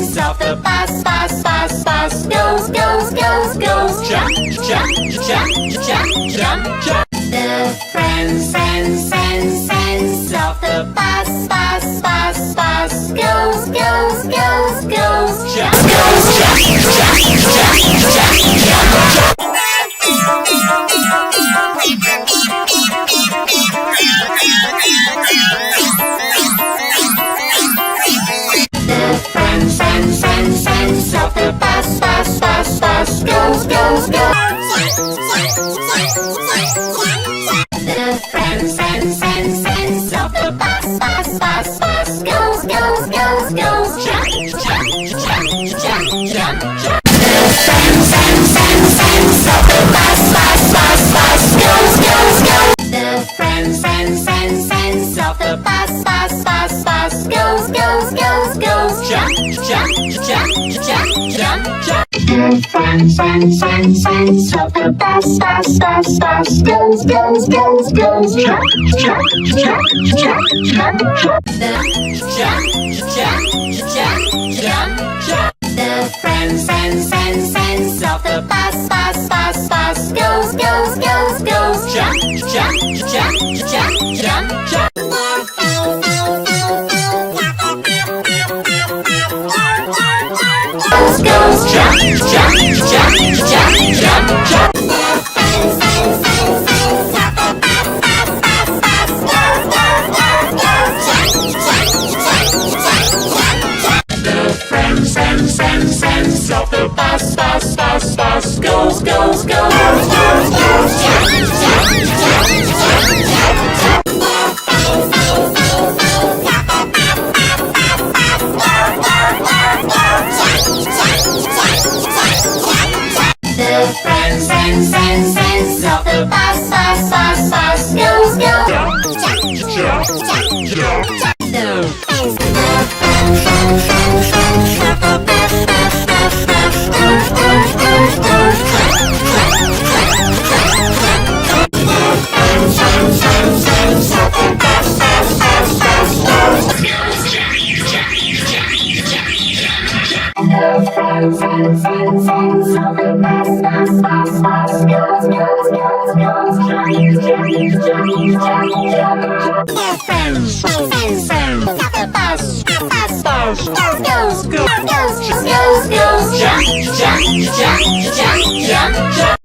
friends of the bus, bus, bus, bus goes, goes, goes, goes. Jump, jump, jump, jump, jump, jump. The friends, friends, friends, friends of the bus, bus, bus, bus goes, goes, goes, goes. Jump, goes, jump, jump, jump, jump, jump, jump. The friends, friends, friends, friends of the bus, bus, bus, bus goes, goes, goes. The friends, friends, friends, friends of the bus, bus, bus, bus goes, goes, goes, goes. Jump, jump, jump, jump, jump, jump. The friends, friends, friends, friends of the bus, bus, bus, bus goes, goes, goes. The friends, friends, friends, friends of the bus, bus, bus, bus goes, goes, goes, goes. Jump, jump, jump, jump, jump, jump. The friends, friends, friends, friends of the bus, bus, bus, bus goes, goes, goes, goes. Jump, jump, jump, jump, jump, jump. The jump, jump, jump, jump, jump. The friends, friends, friends, friends of the bus, bus, bus, bus goes, goes, goes, goes. Jump, jump, jump, jump, jump, jump. Goes, goes, jump, jump, jump, jump, jump, jump. The friends, friends, friends, friends of the bus, bus, bus, bus goes, goes, goes, goes, goes, goes, jump, jump, jump, jump, jump, jump. The friends, friends, friends, friends of the bus, bus, bus, bus goes, goes, jump, jump, jump, jump, jump. The friends, friends, friends, friends, friends of the bus, bus, bus, bus goes, goes, goes, goes, jump, jump, jump, jump, jump, jump. The friends, friends, friends, friends of the bus, bus, bus, bus goes, goes, jump, jump, jump, jump, jump. The friends, friends, friends, friends of the bus, bus, bus, bus goes, goes, goes, goes, jump, jump, jump, jump, jump, jump. The friends, friends, friends, friends of the bus, bus, bus, bus goes, goes, goes, goes, goes, goes, jump, jump, jump, jump, jump, jump.